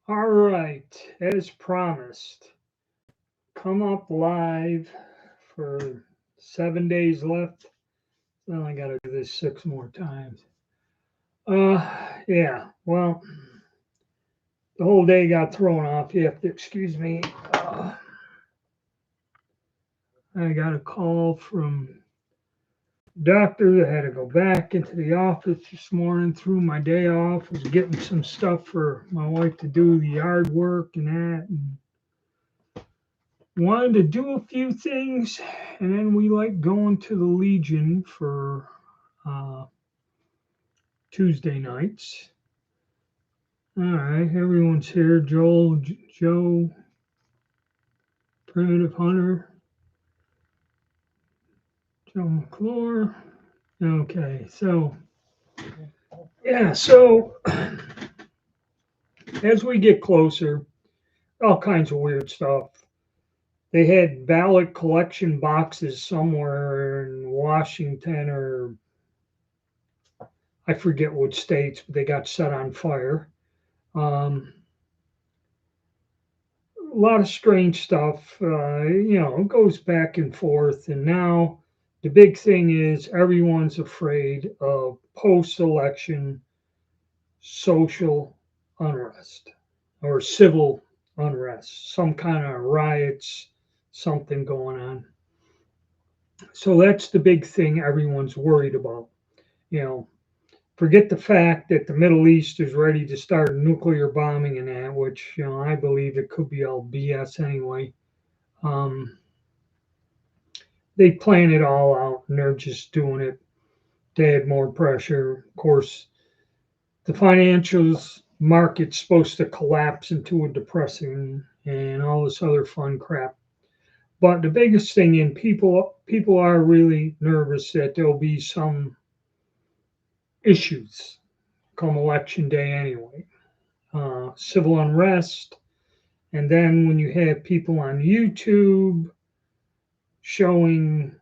All right, as promised, come up live for 7 days left. Then I got to do this 6 more times. Yeah, well, the whole day got thrown off. You have to excuse me. I got a call from doctor. I had to go back into the office this morning. Through my day off, was getting some stuff for my wife to do the yard work and that. And wanted to do a few things, and then we like going to the Legion for uh, Tuesday nights. All right, everyone's here. Joel, Joe, Primitive Hunter, Joe McClure. Okay, so yeah, so as we get closer, all kinds of weird stuff. They had ballot collection boxes somewhere in Washington or I forget which states, but they got set on fire. Um, a lot of strange stuff. It goes back and forth. And now the big thing is everyone's afraid of post election social unrest or civil unrest, some kind of riots, something going on. So that's the big thing everyone's worried about. You know, forget the fact that the Middle East is ready to start nuclear bombing and that, which I believe it could be all BS anyway. Um, they plan it all out and they're just doing it to add more pressure. Of course, the financials market's supposed to collapse into a depressing and all this other fun crap. But the biggest thing in people are really nervous that there'll be some issues come election day anyway. Civil unrest, and then when you have people on YouTube showing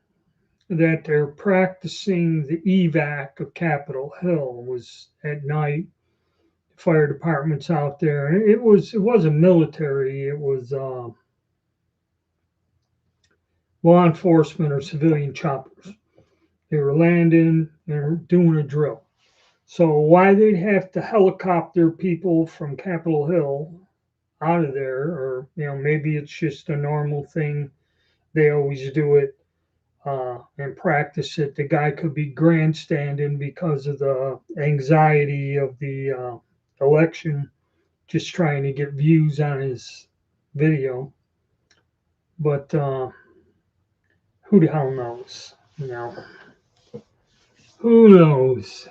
that they're practicing the evac of Capitol Hill was at night. Fire departments out there. It wasn't military. It was law enforcement or civilian choppers. They were landing. They were doing a drill. So why they'd have to helicopter people from Capitol Hill out of there, or maybe it's just a normal thing. They always do it and practice it. The guy could be grandstanding because of the anxiety of the election, just trying to get views on his video. But who the hell knows? Who knows?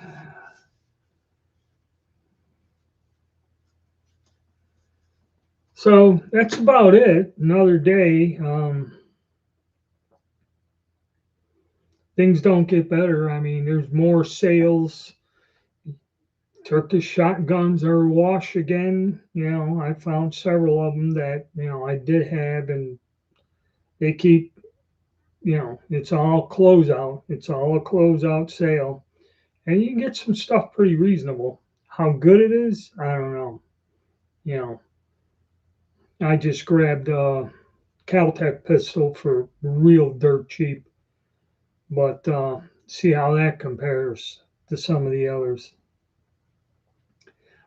So that's about it. Another day. Things don't get better. I mean, there's more sales. Turkish shotguns are awash again. I found several of them that I did have, and they keep. It's all closeout. It's all a closeout sale, and you can get some stuff pretty reasonable. How good it is, I don't know. You know, I just grabbed a Caltech pistol for real dirt cheap, but see how that compares to some of the others.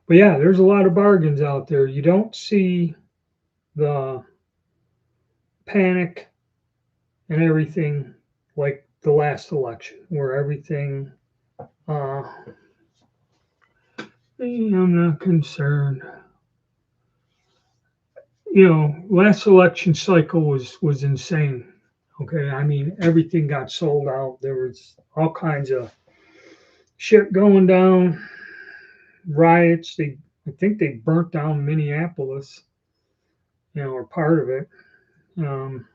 But yeah, there's a lot of bargains out there. You don't see the panic and everything like the last election, where everything. I'm not concerned. Last election cycle was insane. Okay, I mean everything got sold out. There was all kinds of shit going down, riots. I think they burnt down Minneapolis, or part of it. Um,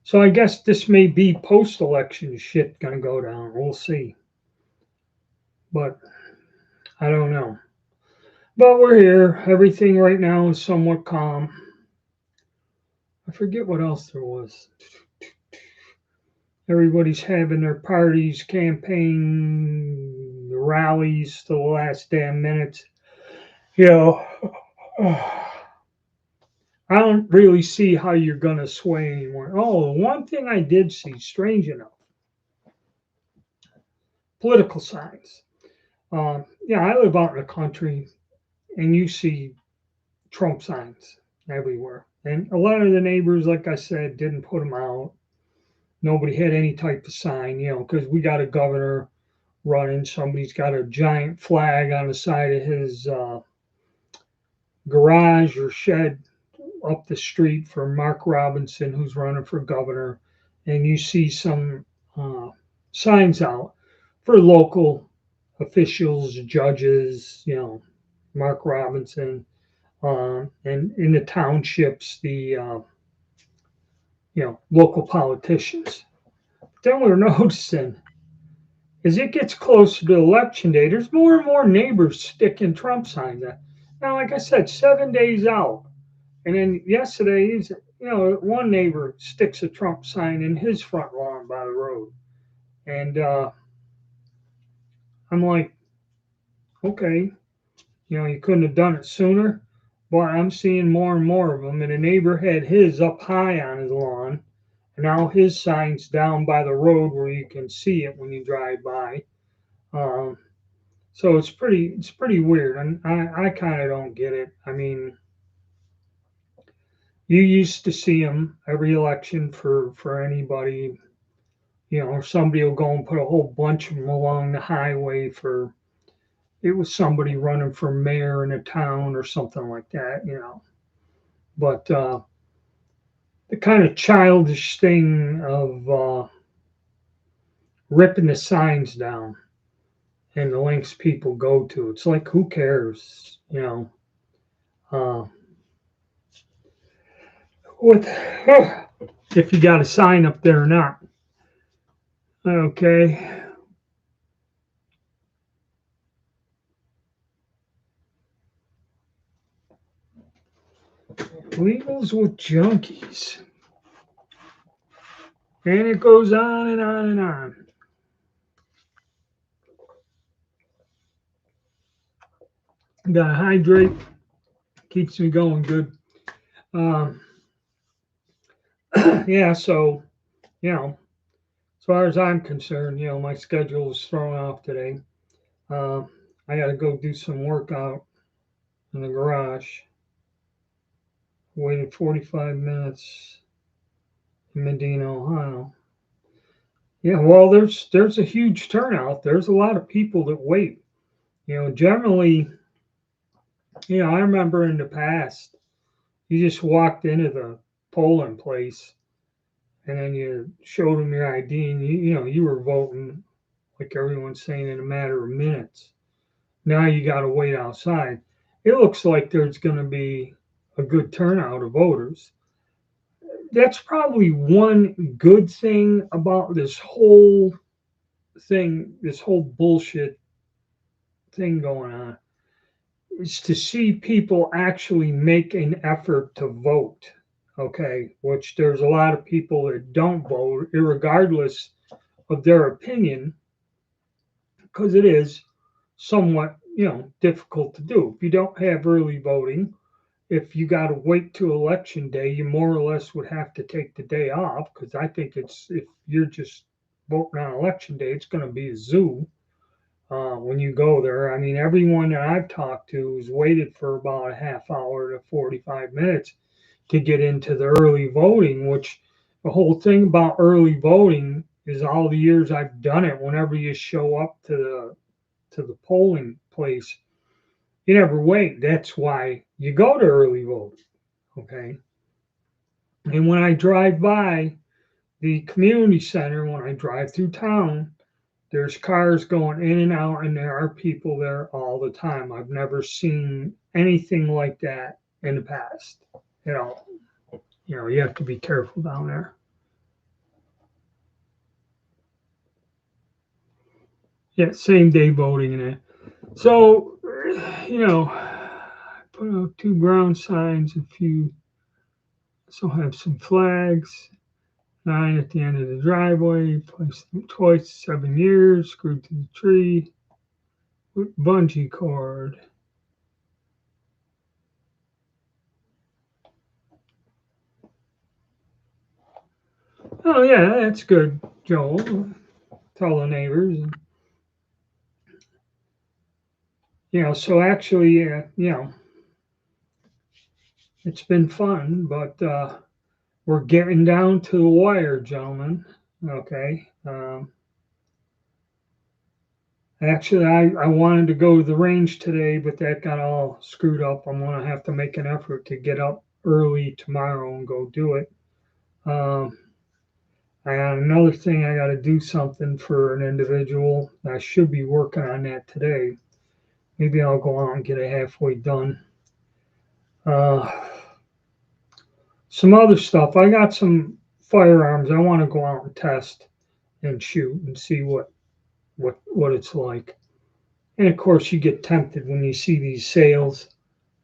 so I guess this may be post-election shit gonna go down. We'll see, but I don't know. But we're here. Everything right now is somewhat calm. I forget what else there was. Everybody's having their parties, campaign rallies to the last damn minute. You know, I don't really see how you're going to sway anymore. Oh, one thing I did see, strange enough, political signs. Yeah, I live out in the country, and you see Trump signs everywhere. And a lot of the neighbors, like I said, didn't put them out. Nobody had any type of sign, because we got a governor running. Somebody's got a giant flag on the side of his garage or shed up the street for Mark Robinson, who's running for governor. And you see some uh, signs out for local officials, judges, Mark Robinson, and in the townships, the local politicians. Then we're noticing as it gets closer to election day, there's more and more neighbors sticking Trump signs up. Now, like I said, 7 days out, and then yesterday, one neighbor sticks a Trump sign in his front lawn by the road, and I'm like, okay, you couldn't have done it sooner. But I'm seeing more and more of them, and a neighbor had his up high on his lawn. Now his sign's down by the road where you can see it when you drive by. Um, so it's pretty weird, and I kind of don't get it. I mean, you used to see them every election for anybody. Or somebody will go and put a whole bunch of them along the highway for it was somebody running for mayor in a town or something like that. But the kind of childish thing of ripping the signs down and the links people go to. It's like, who cares? Uh, what if you got a sign up there or not? Okay. Legals with junkies. And it goes on and on and on. Gotta hydrate. Keeps me going good. Um, yeah, so, you know, as far as I'm concerned, my schedule is thrown off today. Uh, I got to go do some workout in the garage. Waited 45 minutes in Medina, Ohio. Yeah, well, there's a huge turnout. There's a lot of people that wait. Generally, I remember in the past, you just walked into the polling place and then you showed them your ID and you were voting like everyone's saying in a matter of minutes. Now you got to wait outside. It looks like there's going to be a good turnout of voters. That's probably one good thing about this whole thing, this whole bullshit thing going on, is to see people actually make an effort to vote. Okay, which there's a lot of people that don't vote, regardless of their opinion, because it is somewhat, difficult to do. If you don't have early voting, if you got to wait to election day, you more or less would have to take the day off because I think if you're just voting on election day, it's going to be a zoo when you go there. I mean, everyone that I've talked to has waited for about a half hour to 45 minutes to get into the early voting, which the whole thing about early voting is all the years I've done it, whenever you show up to the polling place, you never wait. That's why you go to early voting. Okay. And when I drive by the community center, when I drive through town, there's cars going in and out, and there are people there all the time. I've never seen anything like that in the past. You know, you have to be careful down there. Yeah, same day voting and that. So, I put out two ground signs, a few. So have some flags. 9 at the end of the driveway. Placed them twice, 7 years. Screwed to the tree. With bungee cord. Oh yeah, that's good, Joel. Tell the neighbors. So actually, it's been fun, but we're getting down to the wire, gentlemen. Okay. Actually, I wanted to go to the range today, but that got all screwed up. I'm going to have to make an effort to get up early tomorrow and go do it. Um, I got another thing. I got to do something for an individual. I should be working on that today. Maybe I'll go out and get it halfway done. Uh, some other stuff. I got some firearms I want to go out and test and shoot and see what it's like. And of course, you get tempted when you see these sales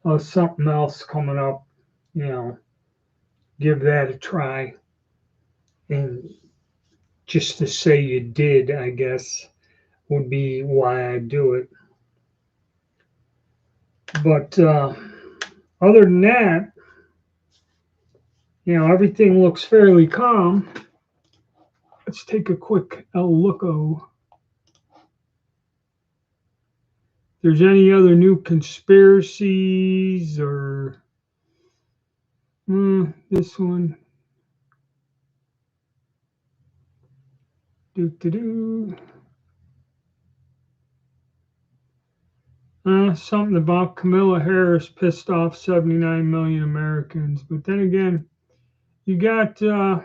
of something else coming up. You know, give that a try. And just to say you did, I guess, would be why I do it. But other than that, everything looks fairly calm. Let's take a quick look. There's any other new conspiracies or this one. Do do do. Something about Kamala Harris pissed off 79 million Americans, but then again, you got uh,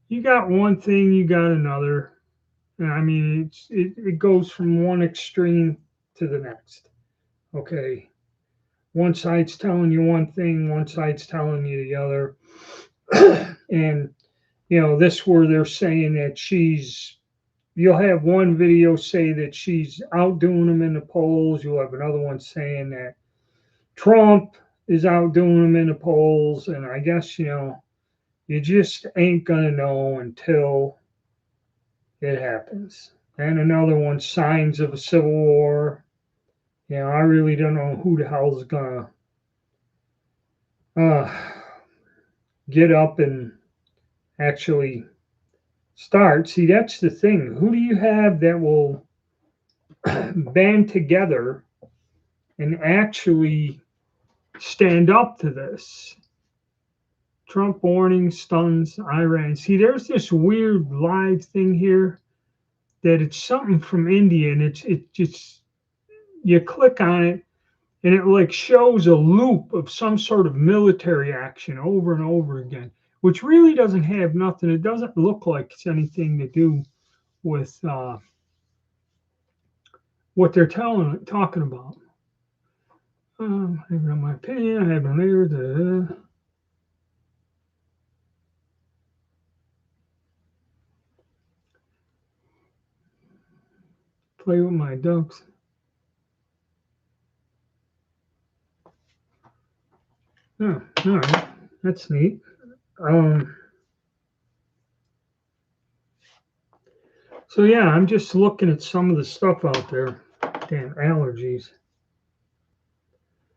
you got one thing, you got another. I mean, it goes from one extreme to the next. Okay, one side's telling you one thing, one side's telling you the other, and this where they're saying that you'll have one video say that she's outdoing them in the polls. You'll have another one saying that Trump is outdoing them in the polls. And I guess, you just ain't going to know until it happens. And another one, signs of a civil war. I really don't know who the hell's going to get up and actually start. See, that's the thing. Who do you have that will band together and actually stand up to this? Trump warning stuns Iran. See, there's this weird live thing here that it's something from India, and it just you click on it, and it like shows a loop of some sort of military action over and over again, which really doesn't have nothing. It doesn't look like it's anything to do with what they're talking about. I have my opinion. I have no neighbor. Play with my ducks. Oh, all right. That's neat. So yeah, I'm just looking at some of the stuff out there. Damn allergies.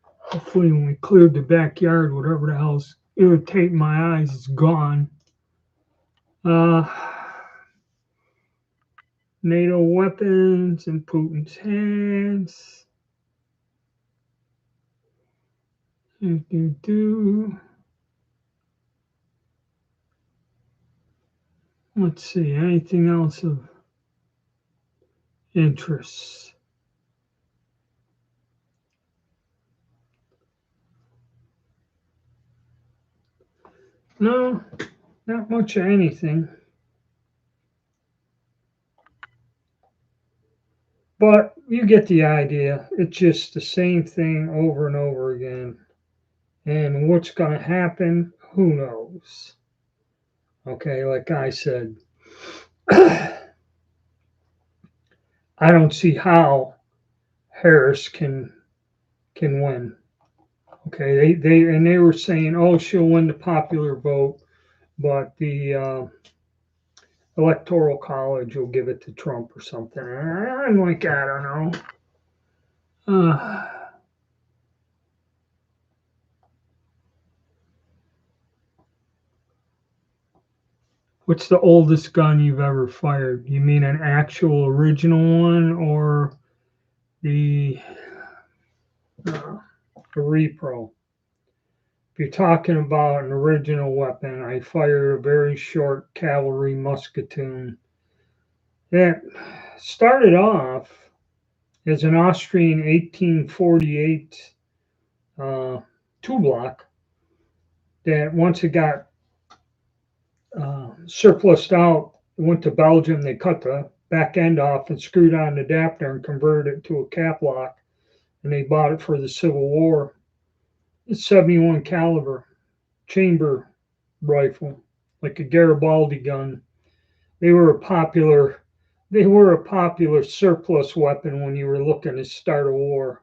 Hopefully when we cleared the backyard, whatever the hell's irritating my eyes is gone. Uh, NATO weapons in Putin's hands. Let's see, anything else of interest? No, not much of anything. But you get the idea. It's just the same thing over and over again. And what's going to happen, who knows? Okay, like I said, I don't see how Harris can win. Okay, they were saying, oh, she'll win the popular vote, but the electoral college will give it to Trump or something. I'm like, I don't know. What's the oldest gun you've ever fired? You mean an actual original one or the a repro? If you're talking about an original weapon, I fired a very short cavalry musketoon that started off as an Austrian 1848 two block that once it got surplused out, it went to Belgium. They cut the back end off and screwed on the adapter and converted it to a cap lock. And they bought it for the Civil War. It's 71 caliber chamber rifle, like a Garibaldi gun. They were a popular surplus weapon when you were looking to start a war.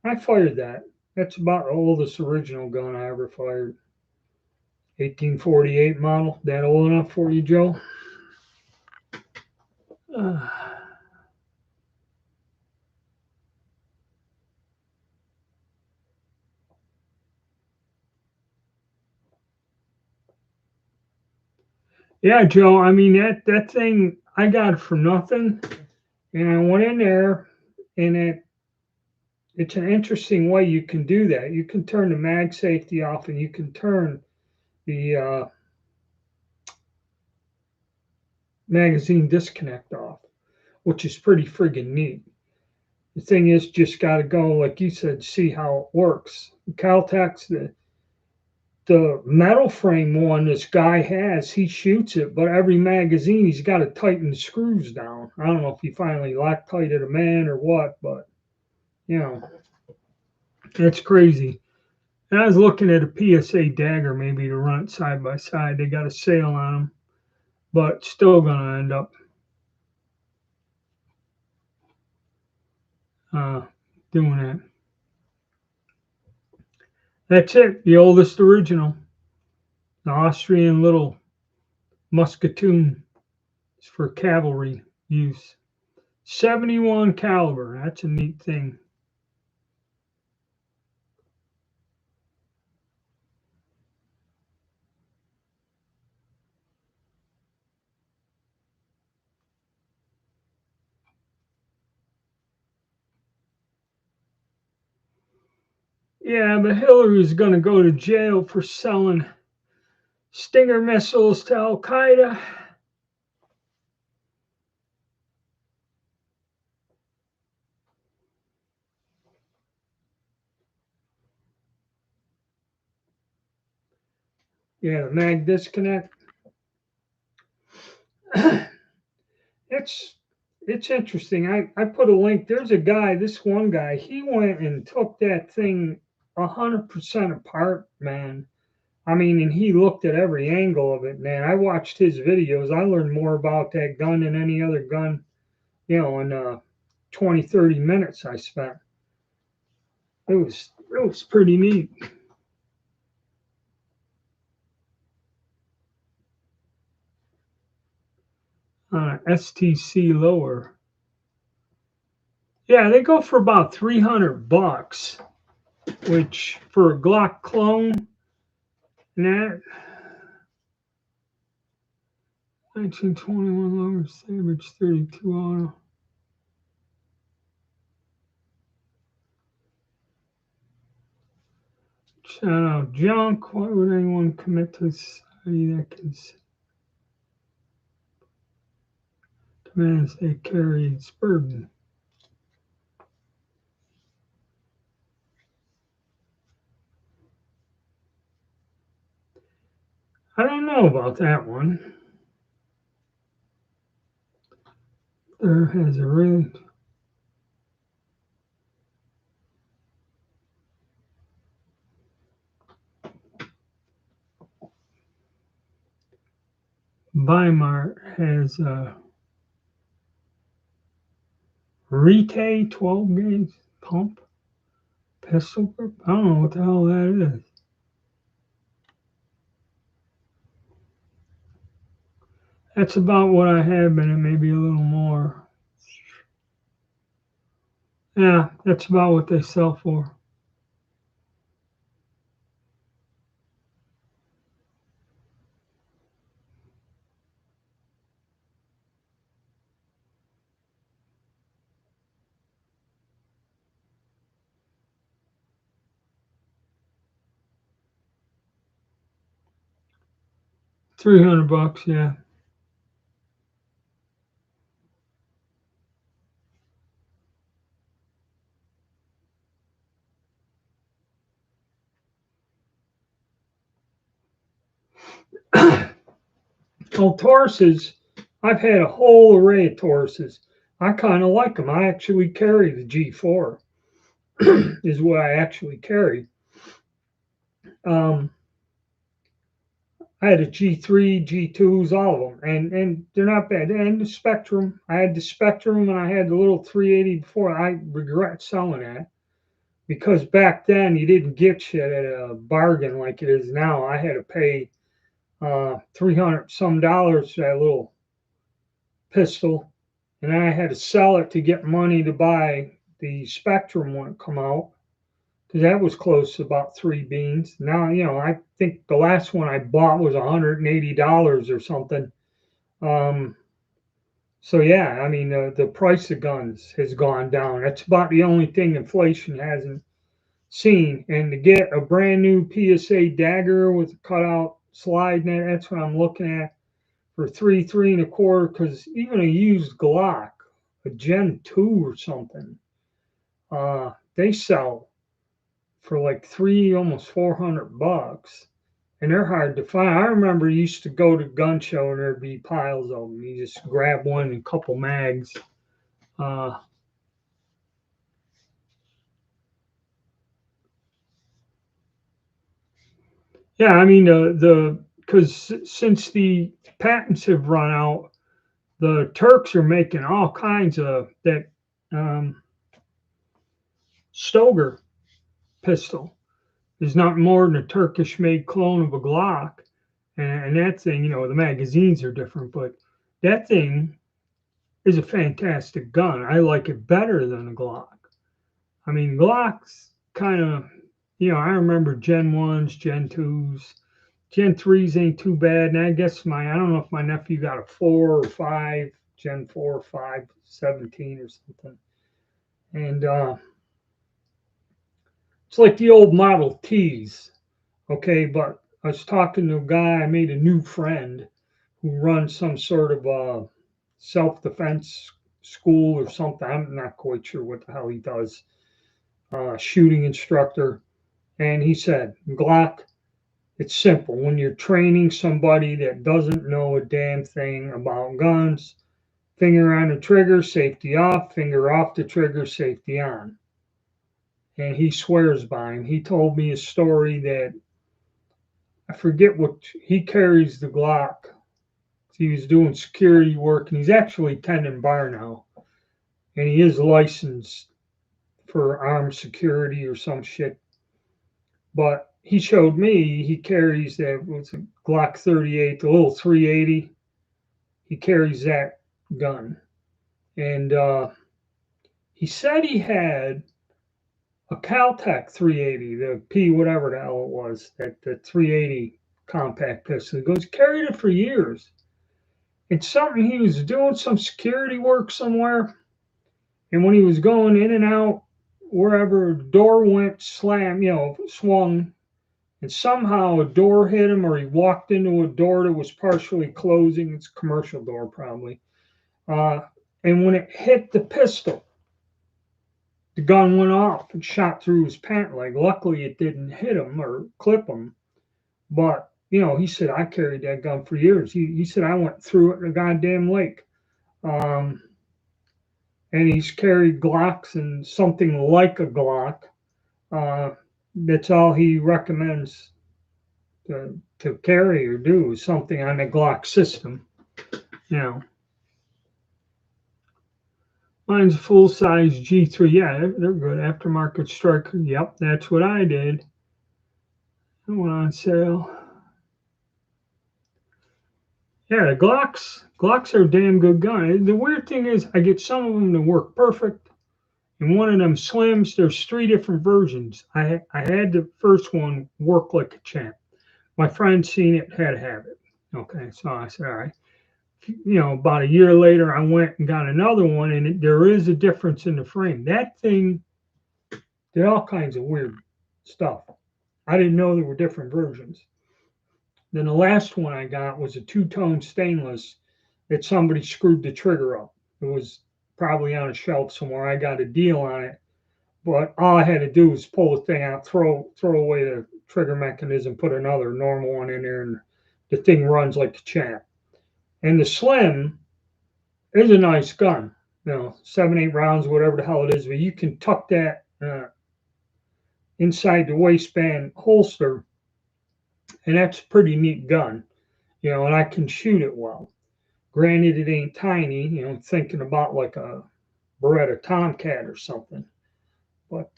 I fired that. That's about the oldest original gun I ever fired. 1848 model. That old enough for you, Joe? Uh, yeah, Joe. I mean that thing I got it for nothing, and I went in there, and it's an interesting way you can do that. You can turn the mag safety off, and you can turn the magazine disconnect off, which is pretty friggin' neat. The thing is, just got to go, like you said, see how it works. Caltex, the metal frame one this guy has, he shoots it, but every magazine he's got to tighten the screws down. I don't know if he finally Loctited a man or what, but you know, that's crazy. And I was looking at a PSA dagger maybe to run it side by side. They got a sale on them, but still gonna end up uh, doing that. That's it. The oldest original, the Austrian little musketoon, is for cavalry use. 71 caliber. That's a neat thing. Yeah, but Hillary's going to go to jail for selling Stinger missiles to Al Qaeda. Yeah, the mag disconnect. it's it's interesting. I put a link. There's a guy, this one guy, he went and took that thing 100% apart, man. I mean, and he looked at every angle of it, man. I watched his videos. I learned more about that gun than any other gun, in 20, 30 minutes I spent. It was pretty neat. STC lower. Yeah, they go for about $300, which for a Glock clone, and that 1921 lower Savage 32 auto. Shout out junk. Why would anyone commit to a society that demands they carry its burden? I don't know about that one. There has a really Weimar has a Rite 12 gauge pump pistol grip. I don't know what the hell that is. That's about what I have been, and maybe a little more. Yeah, that's about what they sell for. $300, yeah. Well, Tauruses, I've had a whole array of Tauruses. I kind of like them. I actually carry the G4, is what I actually carry. Um, I had a G3, G2s, all of them, and they're not bad. And the Spectrum, I had the Spectrum, and I had the little 380 before. I regret selling that because back then you didn't get shit at a bargain like it is now. I had to pay 300 some dollars for that little pistol, and I had to sell it to get money to buy the Spectrum when it come out because that was close to about 3 beans. Now, I think the last one I bought was $180 or something. Um, so yeah, I mean the price of guns has gone down. That's about the only thing inflation hasn't seen. And to get a brand new PSA dagger with a cutout slide net, that's what I'm looking at for three and a quarter. Because even a used Glock, a Gen 2 or something, they sell for like almost $400, and they're hard to find. I remember you used to go to gun show and there'd be piles of them. You just grab one and a couple mags. Uh, yeah, I mean the because since the patents have run out, the Turks are making all kinds of that um, Stoger pistol is not more than a Turkish-made clone of a Glock, and that thing, the magazines are different, but that thing is a fantastic gun. I like it better than a Glock. I mean, Glocks kind of, I remember Gen 1s, Gen 2s. Gen 3s ain't too bad. And I guess I don't know if my nephew got a 4 or 5, Gen 4 or 5, 17 or something. And it's like the old Model Ts. Okay, but I was talking to a guy, I made a new friend who runs some sort of self defense school or something. I'm not quite sure what the hell he does. Shooting instructor. And he said, Glock, it's simple. When you're training somebody that doesn't know a damn thing about guns, finger on the trigger, safety off, finger off the trigger, safety on. And he swears by him. He told me a story that I forget what he carries the Glock. He was doing security work, and he's actually tending bar now, and he is licensed for armed security or some shit. But he showed me he carries that what's a Glock 38, the little 380. He carries that gun, and he said he had a Caltech 380, the P whatever the hell it was, that the 380 compact pistol. He goes carried it for years. It's something he was doing some security work somewhere, and when he was going in and out wherever, door went slam, swung, and somehow a door hit him, or he walked into a door that was partially closing. It's a commercial door, probably. Uh, and when it hit the pistol, the gun went off and shot through his pant leg. Luckily, it didn't hit him or clip him. But, he said, I carried that gun for years. He said, I went through it in a goddamn lake. Um, and he's carried Glocks and something like a Glock. That's all he recommends to carry or do is something on the Glock system. You know, mine's a full size G3. Yeah, they're good. Aftermarket striker. Yep, that's what I did. It went on sale. Yeah, the Glocks are a damn good gun. The weird thing is, I get some of them to work perfect, and one of them slims. There's 3 different versions. I had the first one work like a champ. My friend seen it, had to have it. Okay, so I said, all right. About a year later, I went and got another one, and there is a difference in the frame. That thing did all kinds of weird stuff. I didn't know there were different versions. Then the last one I got was a two-tone stainless that somebody screwed the trigger up. It was probably on a shelf somewhere. I got a deal on it, but all I had to do was pull the thing out, throw away the trigger mechanism, put another normal one in there, and the thing runs like a champ. And the Slim is a nice gun, 7, 8 rounds, whatever the hell it is, but you can tuck that inside the waistband holster, and that's a pretty neat gun, and I can shoot it well. Granted, it ain't tiny, thinking about like a Beretta Tomcat or something, but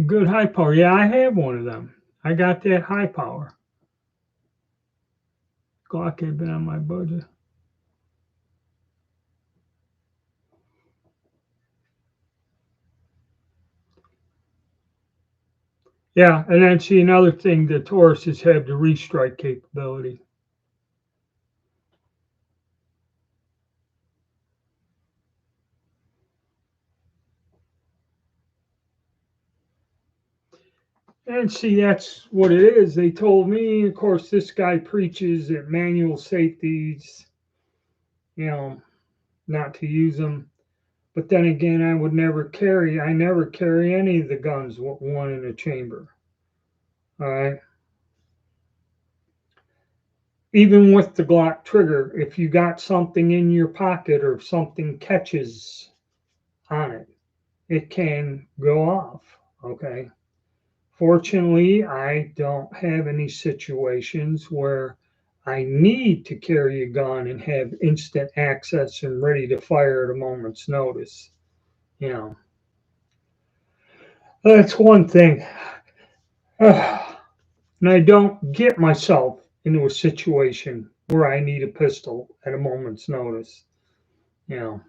good high power. Yeah, I have one of them. I got that high power. Glock ain't been on my budget. Yeah, and then see another thing, the Tauruses have the restrike capability. And see, that's what it is. They told me, of course, this guy preaches that manual safeties, you know, not to use them. But then again, I never carry any of the guns with one in a chamber. All right. Even with the Glock trigger, if you got something in your pocket or if something catches on it, it can go off. Okay. Fortunately, I don't have any situations where I need to carry a gun and have instant access and ready to fire at a moment's notice. You know, that's one thing. And I don't get myself into a situation where I need a pistol at a moment's notice. You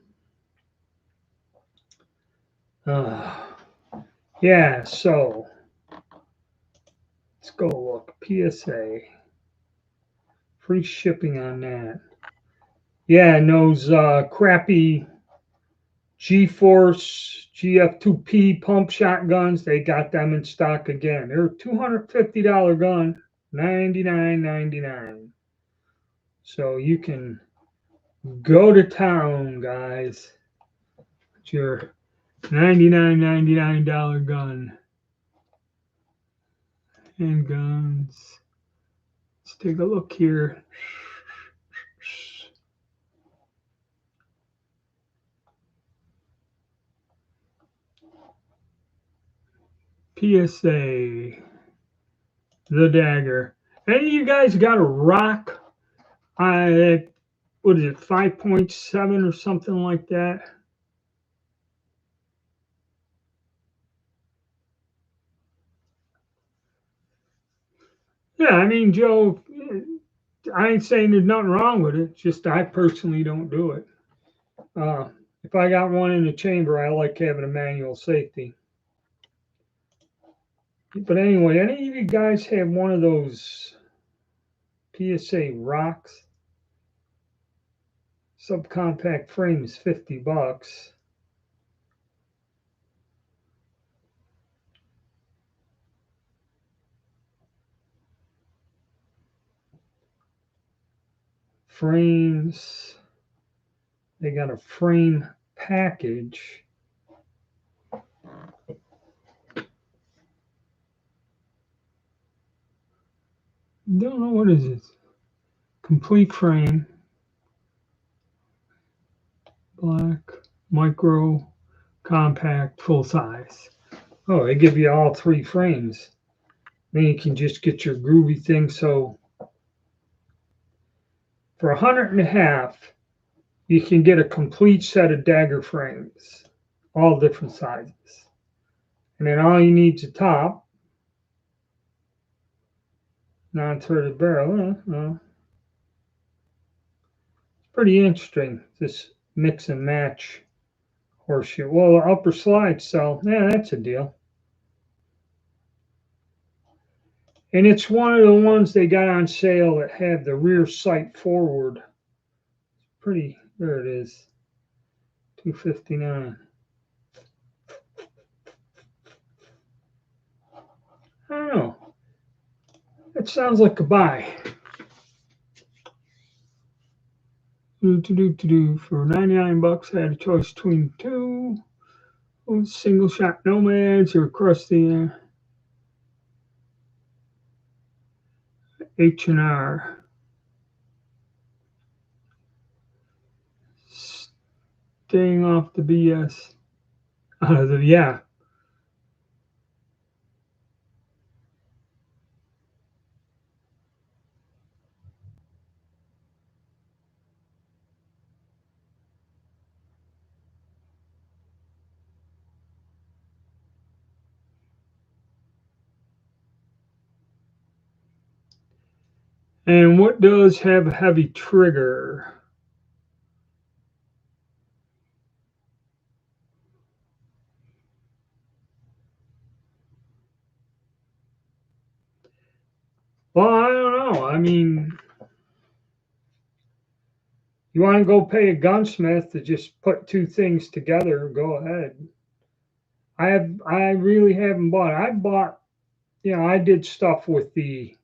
yeah, so let's go look. PSA. Free shipping on that. Yeah, and those crappy G-Force GF2P pump shotguns, they got them in stock again. They're a $250 gun, $99.99. So you can go to town, guys. It's your $99.99 gun. Handguns. Let's take a look here. PSA. The dagger. Any of you guys got a rock? What is it, 5.7 or something like that? Yeah, I mean, Joe, I ain't saying there's nothing wrong with it. Just I personally don't do it. If I got one in the chamber, I like having a manual safety. But anyway, any of you guys have one of those PSA rocks? Subcompact frame is $50. Frames, they got a frame package. Don't know what is this. Complete frame. Black, micro, compact, full size. Oh, they give you all three frames. Then you can just get your groovy thing. So for $100.50, you can get a complete set of dagger frames, all different sizes. And then all you need is a top, non-threaded barrel. It's pretty interesting, this mix and match horseshoe. Well, the upper slide cell, yeah, that's a deal. And it's one of the ones they got on sale that have the rear sight forward. Pretty, there it is, $259. I don't know. That sounds like a buy. For 99 bucks, I had a choice between two single shot nomads or across the H&R. Staying off the BS. Yeah. And what does have a heavy trigger? Well, I don't know. I mean, you want to go pay a gunsmith to just put two things together, go ahead. I really haven't bought. I bought, I did stuff with the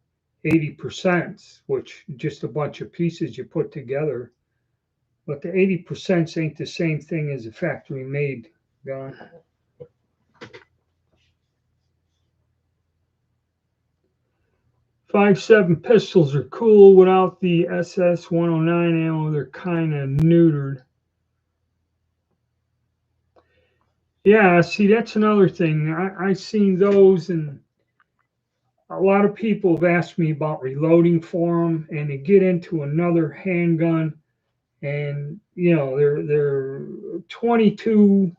80%, which just a bunch of pieces you put together. But the 80% ain't the same thing as a factory made gun. 5.7 pistols are cool without the SS 109 ammo. They're kind of neutered. Yeah, see, that's another thing. I seen those, and a lot of people have asked me about reloading for them, and they get into another handgun, and they're 22.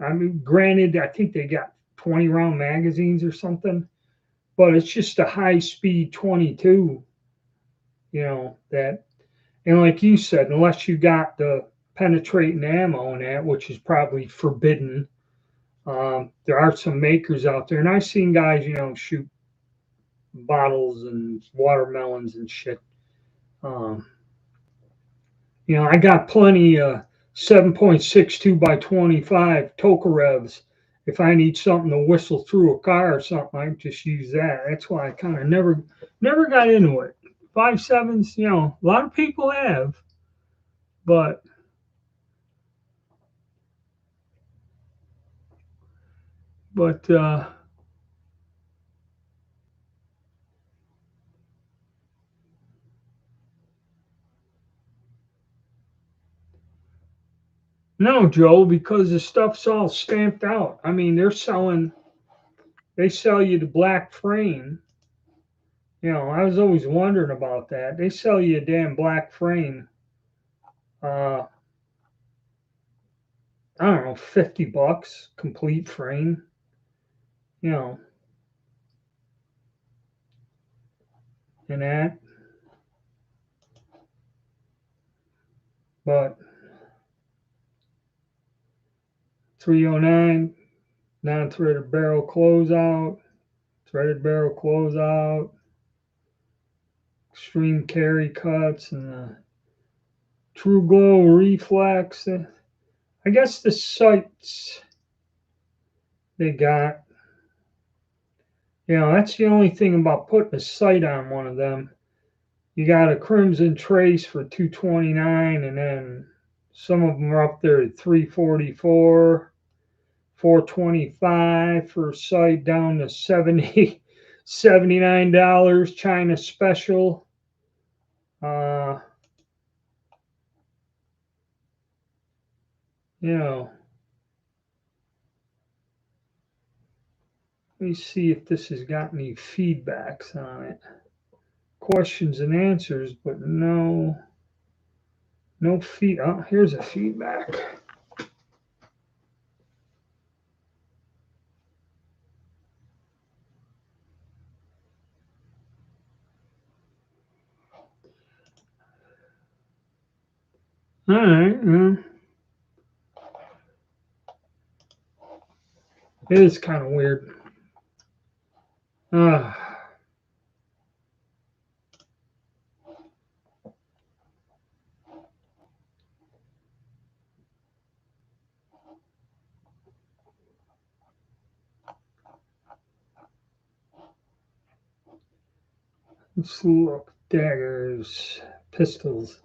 I mean, granted, I think they got 20 round magazines or something, but it's just a high speed 22. That, and like you said, unless you got the penetrating ammo in that, which is probably forbidden. There are some makers out there, and I've seen guys, shoot bottles and watermelons and shit. Um, I got plenty 7.62 by 25 Tokarevs. If I need something to whistle through a car or something, I just use that. That's why I kind of never got into it. 5.7s, a lot of people have, but but no, Joe, because the stuff's all stamped out. I mean, they sell you the black frame. I was always wondering about that. They sell you a damn black frame. Uh, I don't know, $50, complete frame. You know, and that. But 309 non-threaded barrel closeout, threaded barrel closeout, extreme carry cuts, and the true glow reflex. I guess the sights they got. That's the only thing about putting a sight on one of them. You got a Crimson Trace for 229, and then some of them are up there at 344, 425 for a sight, down to 79 dollars China special. Uh, you know, let me see if this has got any feedbacks on it. Questions and answers, but no feed. Oh, here's a feedback. All right. It is kind of weird. Uh, Let's look. Daggers, pistols.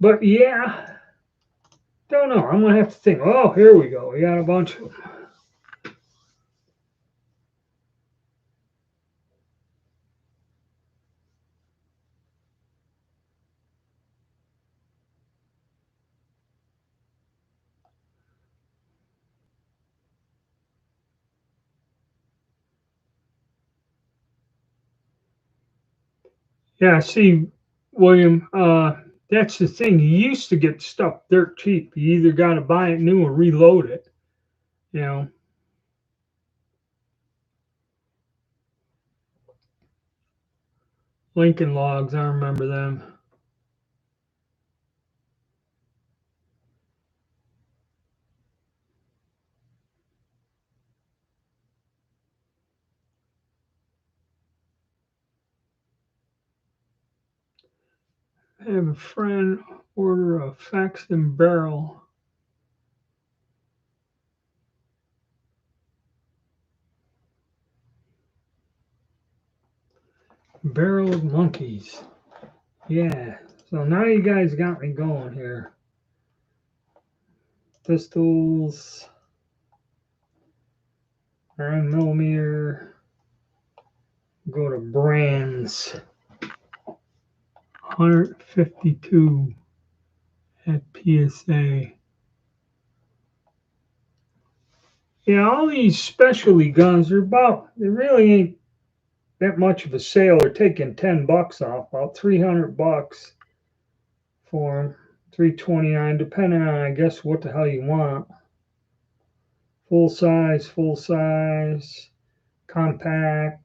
But yeah, don't know. I'm gonna have to think. Oh, here we go. We got a bunch of them. Yeah, see, William, that's the thing. You used to get stuff dirt cheap. You either got to buy it new or reload it. You know, Lincoln Logs, I remember them. I have a friend order a Faxton barrel of monkeys. Yeah. So now you guys got me going here. Pistols, 9mm. Go to brands. 152 at PSA. Yeah, all these specialty guns are they really ain't that much of a sale. They're taking $10 off, about $300 for them. 329, depending on, I guess, what the hell you want. Full size, compact,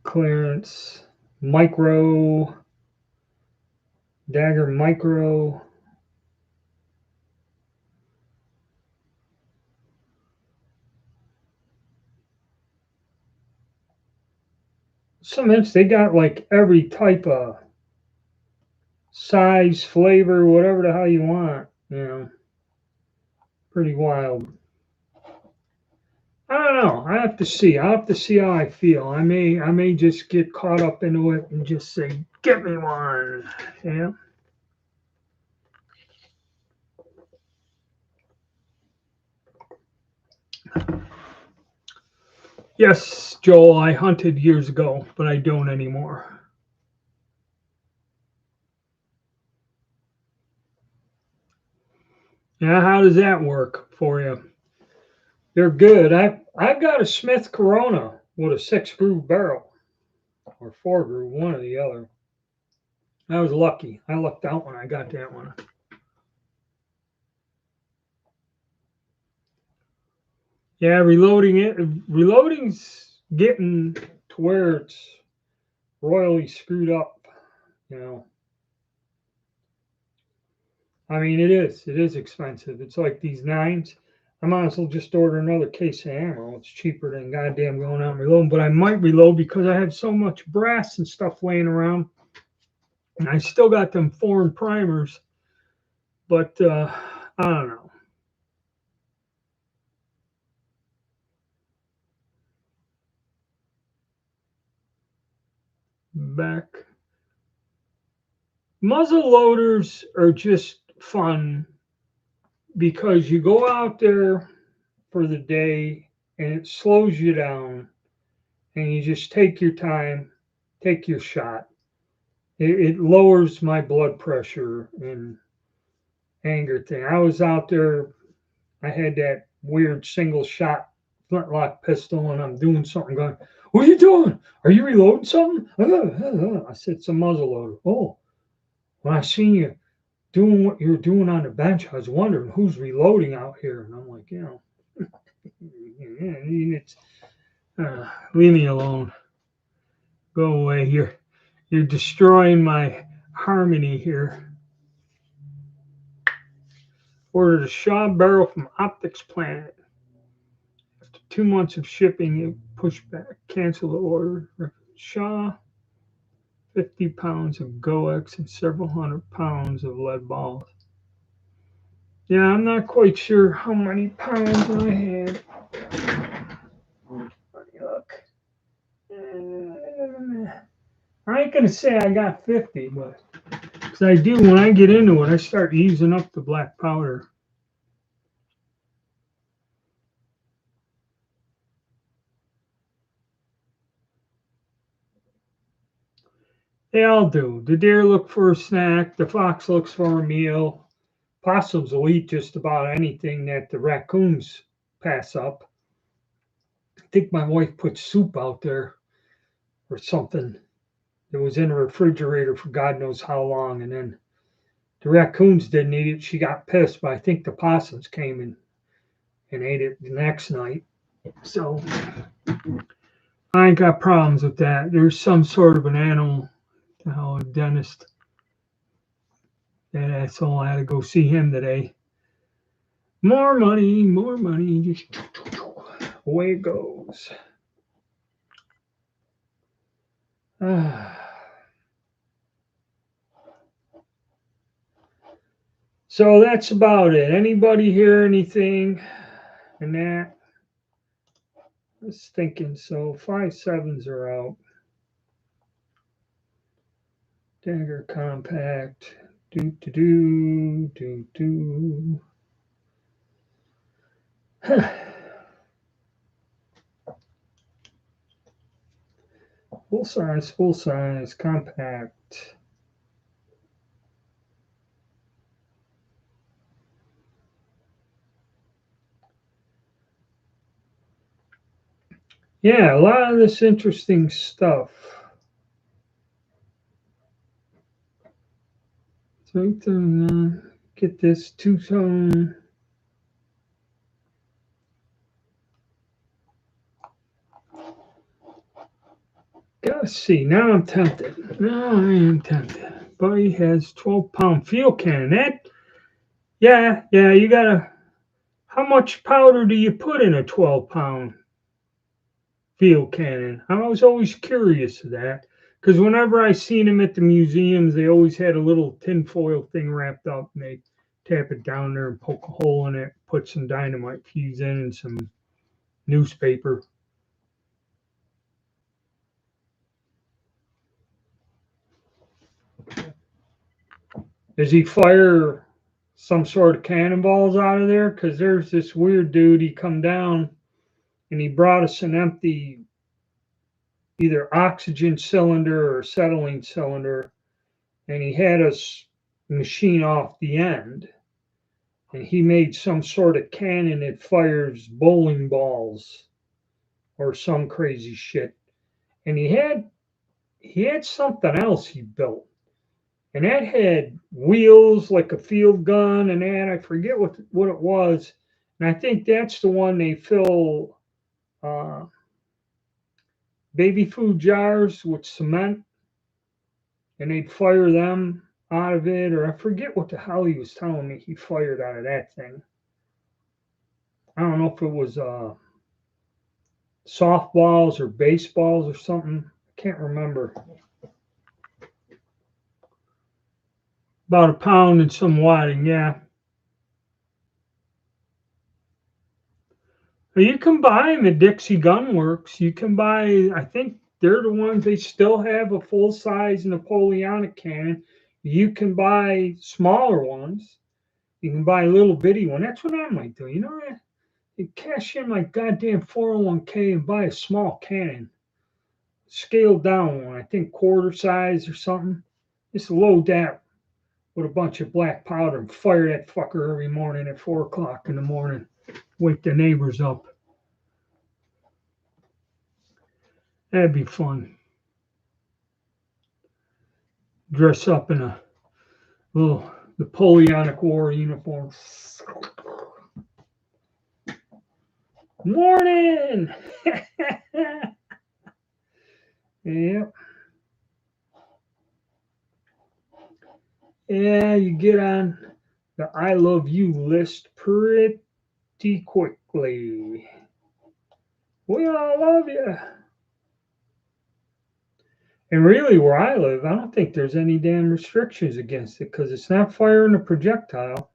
clearance, micro, dagger micro. Sometimes they got like every type of size, flavor, whatever the hell you want. Pretty wild. I don't know. I have to see. I have to see how I feel. I may just get caught up into it and just say, "Get me one." Yeah. Yes, Joel. I hunted years ago, but I don't anymore. Yeah. How does that work for you? They're good. I've got a Smith Corona with a 6 groove barrel or 4 groove, one or the other. I was lucky. I lucked out when I got that one. Yeah, reloading's getting to where it's royally screwed up. You know, I mean, it is expensive. It's like these nines. I might as well just order another case of ammo. It's cheaper than goddamn going out and reloading. But I might reload because I have so much brass and stuff laying around, and I still got them foreign primers. But I don't know. Back muzzle loaders are just fun because you go out there for the day and it slows you down and you just take your time, take your shot. It lowers my blood pressure and anger thing. I was out there, I had that weird single shot flintlock pistol and I'm doing something going, "What are you doing? Are you reloading something?" I said, "It's a muzzle loader." "Oh, when I seen you doing what you're doing on the bench, I was wondering who's reloading out here." And I'm like, it's, leave me alone. Go away. You're destroying my harmony here. Ordered a Shaw barrel from Optics Planet. After 2 months of shipping, you push back, cancel the order. Shaw, 50 pounds of Goex and several hundred pounds of lead balls. Yeah, I'm not quite sure how many pounds I had. hook. I ain't gonna say I got 50, but because I do when I get into it, I start using up the black powder. They all do. The deer look for a snack. The fox looks for a meal. Possums will eat just about anything that the raccoons pass up. I think my wife put soup out there or something. It was in the refrigerator for God knows how long, and then the raccoons didn't eat it. She got pissed, but I think the possums came and ate it the next night. So I ain't got problems with that. There's some sort of an animal, a dentist. That asshole, I had to go see him today. More money, just away it goes. So that's about it. Anybody hear anything in that? I was thinking so. 5.7s are out. Dagger compact. Do. Full size, compact. Yeah, a lot of this interesting stuff. So get this two-tone. Gotta see. Now I'm tempted. Now I am tempted. Buddy has 12-pound field cannon. Yeah, you gotta. How much powder do you put in a 12-pound field cannon? I was always curious of that because whenever I seen them at the museums, they always had a little tinfoil thing wrapped up, and they tap it down there and poke a hole in it, put some dynamite fuse in and some newspaper. Does he fire some sort of cannonballs out of there? Because there's this weird dude. He come down and he brought us an empty either oxygen cylinder or acetylene cylinder, and he had us machine off the end. And he made some sort of cannon that fires bowling balls or some crazy shit. And he had something else he built. And that had wheels like a field gun and that. I forget what it was. And I think that's the one they fill baby food jars with cement and they'd fire them out of it. Or I forget what the hell he was telling me he fired out of that thing. I don't know if it was softballs or baseballs or something. I can't remember. About a pound and some wadding, yeah. You can buy them at Dixie Gun Works. You can buy, I think they're the ones, they still have a full size Napoleonic cannon. You can buy smaller ones. You can buy a little bitty one. That's what I might do. You know, you cash in my goddamn 401k and buy a small cannon. Scaled down one, I think quarter size or something. Just load that with a bunch of black powder and fire that fucker every morning at 4 o'clock in the morning. Wake the neighbors up. That'd be fun. Dress up in a little Napoleonic War uniform. Morning! Yep. Yeah, you get on the I love you list pretty quickly. We all love you. And really, where I live, I don't think there's any damn restrictions against it because it's not firing a projectile,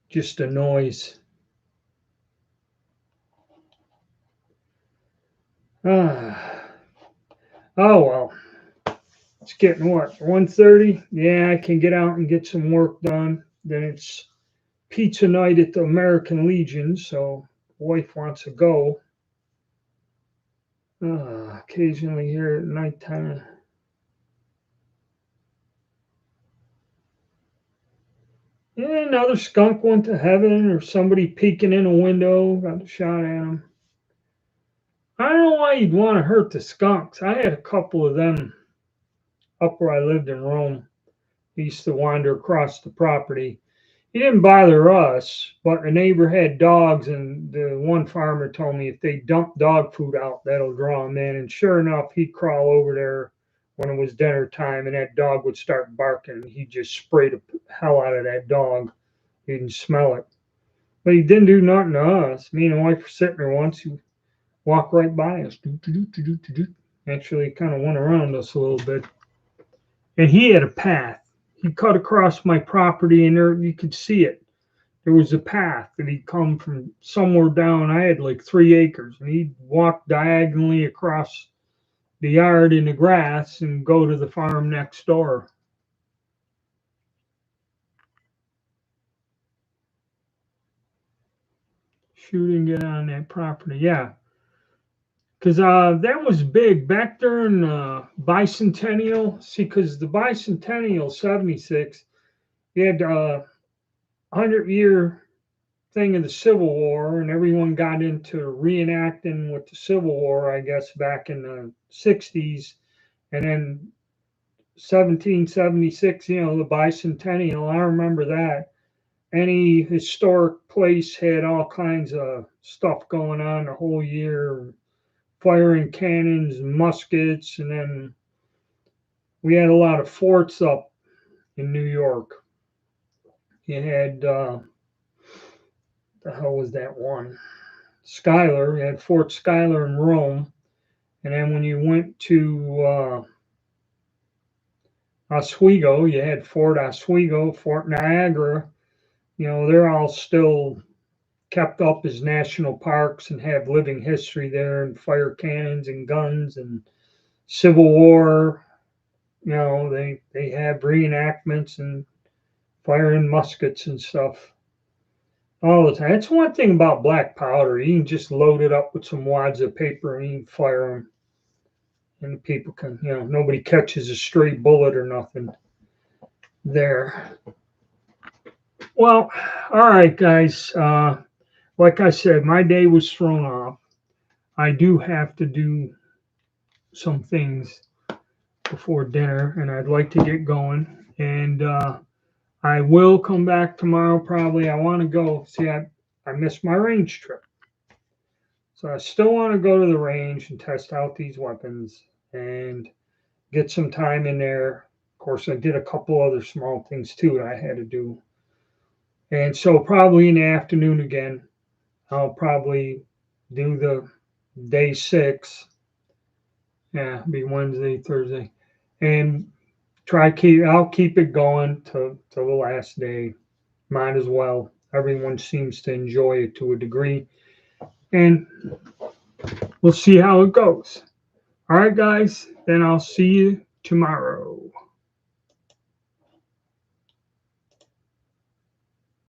just a noise. Ah, oh well. It's getting what, 1:30? Yeah, I can get out and get some work done. Then it's pizza night at the American Legion, so wife wants to go. Occasionally here at nighttime. Yeah, another skunk went to heaven, or somebody peeking in a window got a shot at him. I don't know why you'd want to hurt the skunks. I had a couple of them up where I lived in Rome. He used to wander across the property. He didn't bother us, but a neighbor had dogs, and the one farmer told me if they dump dog food out, that'll draw him in. And sure enough, he'd crawl over there when it was dinner time, and that dog would start barking. He just sprayed the hell out of that dog. He didn't smell it, but he didn't do nothing to us. Me and the wife were sitting there once. He walked right by us. Actually, kind of went around us a little bit, and he had a path. He cut across my property, and there you could see it. There was a path that he'd come from somewhere down. I had like 3 acres, and he'd walk diagonally across the yard in the grass and go to the farm next door. Shoot and get on that property. Yeah. Because that was big back during bicentennial. See, because the bicentennial 76, you had 100-year thing of the Civil War, and everyone got into reenacting with the Civil War, I guess, back in the 60s. And then 1776, the bicentennial, I remember that. Any historic place had all kinds of stuff going on the whole year, firing cannons and muskets. And then we had a lot of forts up in New York. You had, the hell was that one? Schuyler. You had Fort Schuyler in Rome. And then when you went to Oswego, you had Fort Oswego, Fort Niagara. They're all still kept up as national parks and have living history there, and fire cannons and guns and Civil War. They have reenactments and firing muskets and stuff all the time. That's one thing about black powder. You can just load it up with some wads of paper and you can fire them. And people can, nobody catches a stray bullet or nothing there. Well, all right, guys. Like I said, my day was thrown off. I do have to do some things before dinner, and I'd like to get going. And I will come back tomorrow probably. I want to go. See, I missed my range trip. So I still want to go to the range and test out these weapons and get some time in there. Of course, I did a couple other small things too that I had to do. And so probably in the afternoon again, I'll probably do the day 6. Yeah, it'll be Wednesday, Thursday. And I'll keep it going to the last day. Might as well. Everyone seems to enjoy it to a degree. And we'll see how it goes. All right, guys, then I'll see you tomorrow.